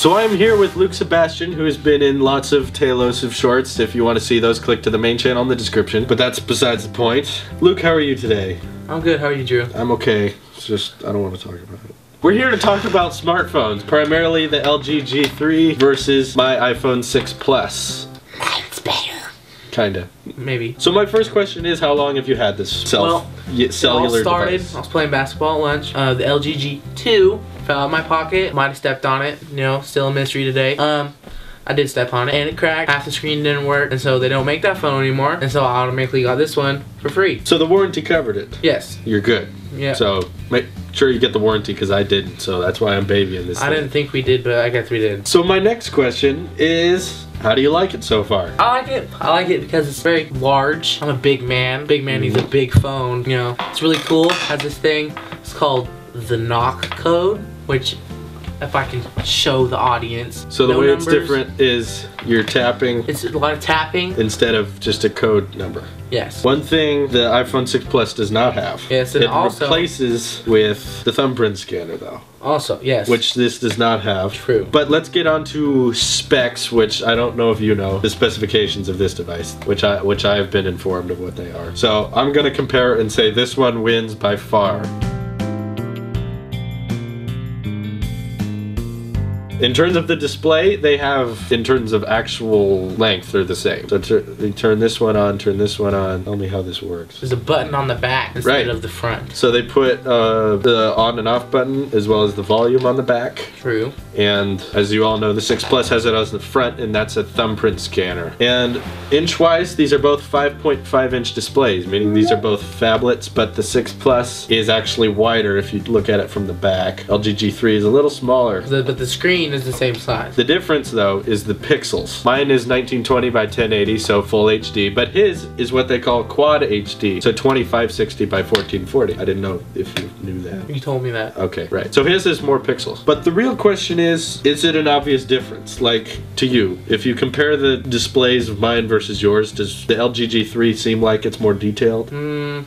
So I'm here with Luke Sebastain, who has been in lots of Tailosive shorts. If you want to see those, click to the main channel in the description. But that's besides the point. Luke, how are you today? I'm good, how are you, Drew? I'm okay. It's just, I don't want to talk about it. We're here to talk about smartphones, primarily the LG G3 versus my iPhone 6 Plus. Mine's better. Kinda. Maybe. So my first question is, how long have you had this cellular device? I was playing basketball at lunch. The LG G2 fell out of my pocket. Might have stepped on it. You know, still a mystery today. I did step on it and it cracked. Half the screen didn't work, and so they don't make that phone anymore. And so I automatically got this one for free. So the warranty covered it? Yes. You're good. Yeah. So make sure you get the warranty, because I didn't. So that's why I'm babying this I thing. didn't think we did, but I guess we did. So my next question is, how do you like it so far? I like it. I like it because it's very large. I'm a big man. Big man needs a big phone. You know, it's really cool. It has this thing. It's called the knock code, which, if I can show the audience. So the way it's different is you're tapping. It's a lot of tapping. Instead of just a code number. Yes. One thing the iPhone 6 Plus does not have. Yes, and it also replaces with the thumbprint scanner though. Also, yes. Which this does not have. True. But let's get on to specs, which I don't know if you know the specifications of this device, which I have been informed of what they are. So I'm gonna compare and say this one wins by far. In terms of the display, they have, in terms of actual length, they're the same. So turn this one on, turn this one on. Tell me how this works. There's a button on the back instead of the front. So they put the on and off button as well as the volume on the back. True. And as you all know, the 6 Plus has it on the front, and that's a thumbprint scanner. And inch-wise, these are both 5.5-inch displays, meaning these are both phablets, but the 6 Plus is actually wider if you look at it from the back. LG G3 is a little smaller. But the screen is the same size. The difference though is the pixels. Mine is 1920 by 1080, so full HD, but his is what they call quad HD, so 2560 by 1440. I didn't know if you knew that. You told me that. Okay, right. So his is more pixels. But the real question is it an obvious difference? Like, to you, if you compare the displays of mine versus yours, does the LG G3 seem like it's more detailed? No.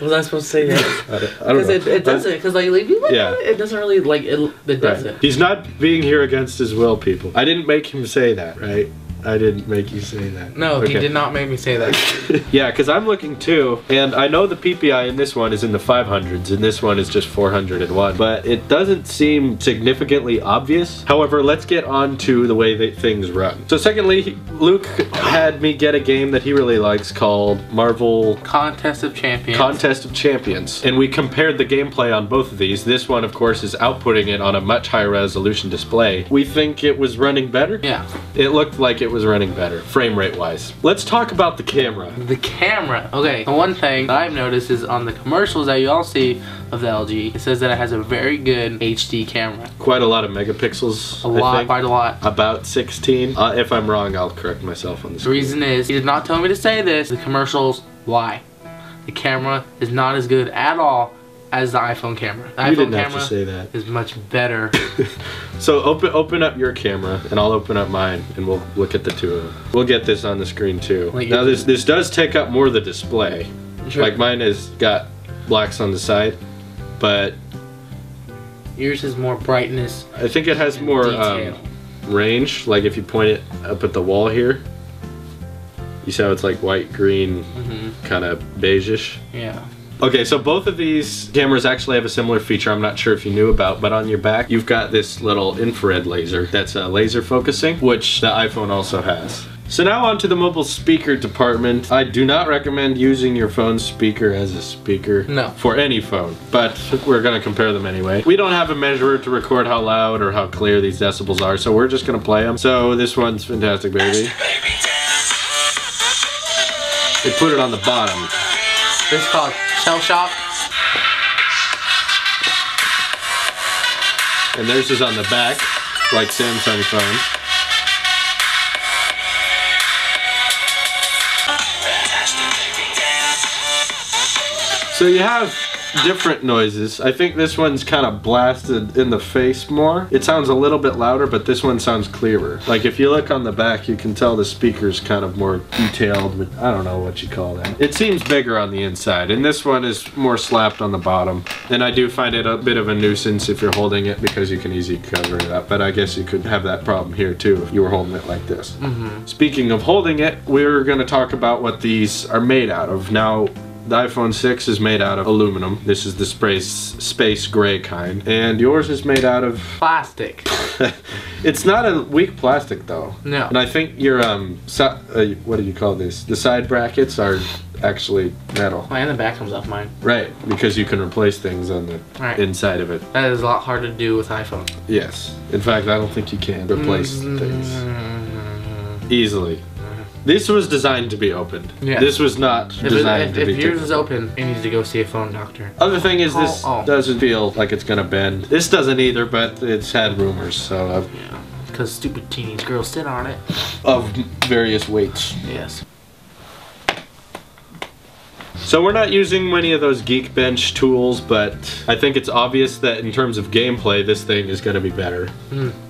Was I supposed to say that? I don't know. It doesn't, because like if you look at it, it doesn't really, like, it doesn't. Right. He's not being here against his will, people. I didn't make him say that, right? I didn't make you say that. No, okay. He did not make me say that. Yeah, because I'm looking too, and I know the PPI in this one is in the 500s, and this one is just 401, but it doesn't seem significantly obvious. However, let's get on to the way that things run. So secondly, Luke had me get a game that he really likes called Marvel Contest of Champions. Contest of Champions. And we compared the gameplay on both of these. This one, of course, is outputting it on a much higher resolution display. We think it was running better. Yeah. It looked like it was running better, frame rate wise. Let's talk about the camera. The camera. Okay, the one thing that I've noticed is on the commercials that you all see of the LG, it says that it has a very good HD camera. Quite a lot of megapixels. Quite a lot. About 16. If I'm wrong, I'll correct myself on this. The reason is, he did not tell me to say this, the commercials lie. The camera is not as good at all as the iPhone camera. The you iPhone didn't have to say that. Is much better. So open up your camera, and I'll open up mine, and we'll look at the two of them. We'll get this on the screen too. Now this does take up more of the display. Sure. Like mine has got blacks on the side, but yours is more brightness. I think it has more range. Like if you point it up at the wall here, you see how it's like white, green, kind of beige-ish? Yeah. Okay, so both of these cameras actually have a similar feature I'm not sure if you knew about, but on your back you've got this little infrared laser that's laser focusing, which the iPhone also has. So now on to the mobile speaker department. I do not recommend using your phone's speaker as a speaker for any phone, but we're going to compare them anyway. We don't have a measurer to record how loud or how clear these decibels are, so we're just going to play them. So this one's Fantastic Baby. They put it on the bottom. This is called Shell Shock. And theirs is on the back, like Samsung phones. So you have different noises. I think this one's kind of blasted in the face more. It sounds a little bit louder, but this one sounds clearer. Like if you look on the back, you can tell the speaker's kind of more detailed with, I don't know what you call that. It seems bigger on the inside, and this one is more slapped on the bottom. And I do find it a bit of a nuisance if you're holding it because you can easily cover it up. But I guess you could have that problem here too if you were holding it like this. Speaking of holding it, we're going to talk about what these are made out of. Now, the iPhone 6 is made out of aluminum. This is the space gray kind. And yours is made out of... plastic. It's not a weak plastic though. No. And I think your, what do you call this? The side brackets are actually metal. Oh, and the back comes off mine. Right, because you can replace things on the inside of it. That is a lot harder to do with iPhone. Yes. In fact, I don't think you can replace things easily. This was designed to be opened. Yeah. This was not designed to be If yours is open, you need to go see a phone doctor. Other thing is this doesn't feel like it's gonna bend. This doesn't either, but it's had rumors, so... yeah, because stupid teenage girls sit on it. Of various weights. Yes. So we're not using many of those Geekbench tools, but I think it's obvious that in terms of gameplay, this thing is going to be better.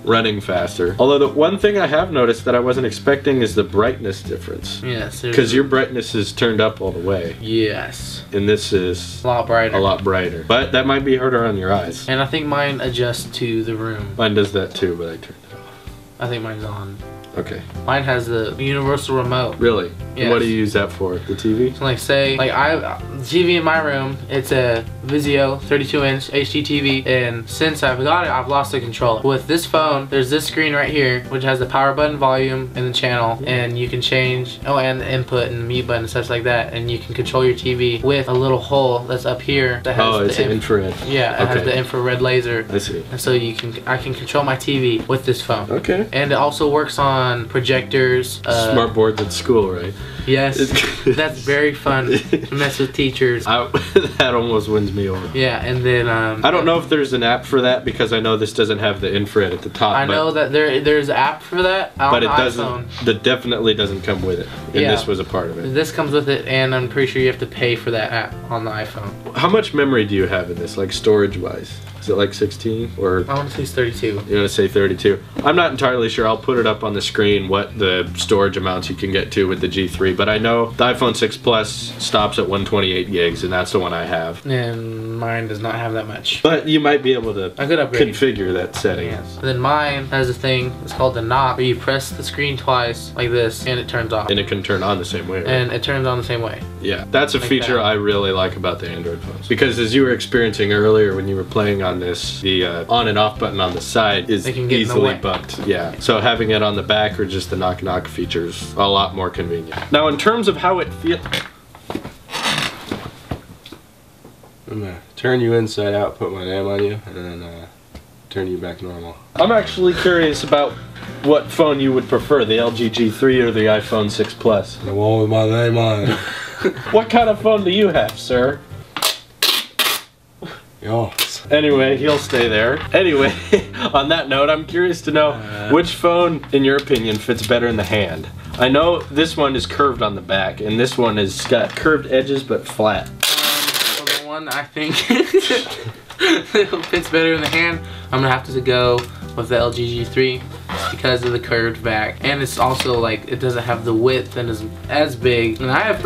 Running faster. Although the one thing I have noticed that I wasn't expecting is the brightness difference. Yes. Because your brightness is turned up all the way. Yes. And this is a lot brighter. A lot brighter. But that might be harder on your eyes. And I think mine adjusts to the room. Mine does that too, but I turned it off. I think mine's on. Okay. Mine has the universal remote. Really? Yes. What do you use that for? The TV? So like say, like the TV in my room, it's a Vizio 32-inch HD TV, and since I've got it, I've lost the controller. With this phone, there's this screen right here, which has the power button, volume, and the channel, and you can change, and the input and the mute button and such like that, and you can control your TV with a little hole that's up here that has it's infrared. Yeah, it has the infrared laser. I see. And so I can control my TV with this phone. Okay. And it also works on projectors. Smart boards at school, right? Yes. That's very fun to mess with teachers. That almost wins me over. Yeah, and then I don't know if there's an app for that because I know this doesn't have the infrared at the top. I know that there's an app for that on but it the doesn't. iPhone. That definitely doesn't come with it. And this was a part of it. This comes with it, and I'm pretty sure you have to pay for that app on the iPhone. How much memory do you have in this, like storage-wise? Is it like 16 or? I want to say it's 32. You want to say 32? I'm not entirely sure. I'll put it up on the screen what the storage amounts you can get to with the G3, but I know the iPhone 6 Plus stops at 128 gigs, and that's the one I have. And mine does not have that much. But you might be able to upgrade. Configure that setting. Yes. And then mine has a thing. It's called the knob, where you press the screen twice like this, and it turns off. And it can turn on the same way. Right? And it turns on the same way. Yeah, that's a feature I really like about the Android phones. Because as you were experiencing earlier when you were playing on this, the on and off button on the side is easily bucked. Yeah, so having it on the back or just the knock features a lot more convenient. Now in terms of how it feels, I'm gonna turn you inside out, put my name on you, and then turn you back normal. I'm actually curious about what phone you would prefer, the LG G3 or the iPhone 6 Plus. The one with my name on it. What kind of phone do you have, sir? Yours. Anyway, he'll stay there. Anyway, on that note, I'm curious to know which phone, in your opinion, fits better in the hand. I know this one is curved on the back, and this one has got curved edges but flat. So the one I think fits better in the hand, I'm gonna have to go with the LG G3 because of the curved back, and it's also like it doesn't have the width and is as big. And I have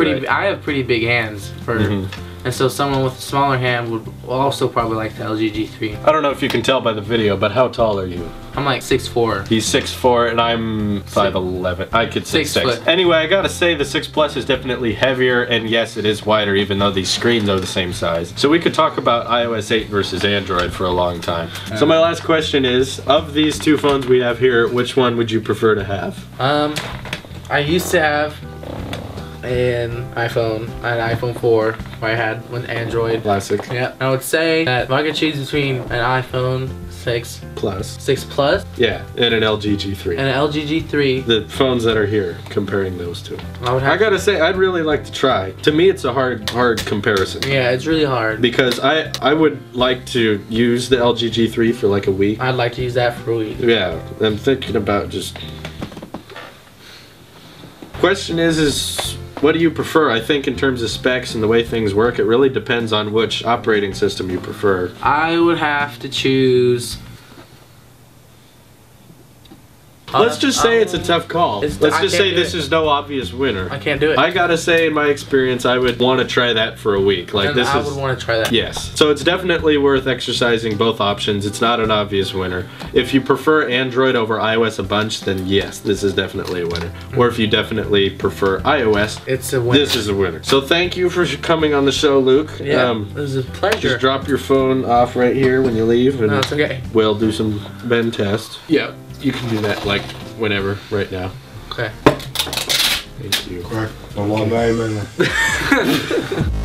pretty big hands for. And so someone with a smaller hand would also probably like the LG G3. I don't know if you can tell by the video, but how tall are you? I'm like 6'4". He's 6'4", and I'm 5'11". I could say 6'6". Anyway, I gotta say the 6 Plus is definitely heavier, and yes, it is wider, even though these screens are the same size. So we could talk about iOS 8 versus Android for a long time. So my last question is, of these two phones we have here, which one would you prefer to have? I used to have an iPhone 4, where I had an Android. Classic. Yeah. I would say that if I could choose between an iPhone 6 Plus, yeah, and an LG G3. And an LG G3. The phones that are here, comparing those two. I gotta say, I'd really like to try. To me, it's a hard comparison. Yeah, it's really hard. Because I would like to use the LG G3 for like a week. I'd like to use that for a week. Yeah, I'm thinking about just... Question is What do you prefer? I think in terms of specs and the way things work, it really depends on which operating system you prefer. I would have to choose. Let's just say it's a tough call. Let's Let's just say this is no obvious winner. I can't do it. I gotta say, in my experience, I would want to try that for a week. Like, And this I is. would want to try that. Yes. So it's definitely worth exercising both options. It's not an obvious winner. If you prefer Android over iOS a bunch, then yes, this is definitely a winner. Or if you definitely prefer iOS, It's a winner. this is a winner. So thank you for coming on the show, Luke. Yeah, it was a pleasure. Just drop your phone off right here when you leave, and No, it's okay. we'll do some Ben tests. Yeah, you can do that like whenever, right now. Okay. Thank you. Correct. My name and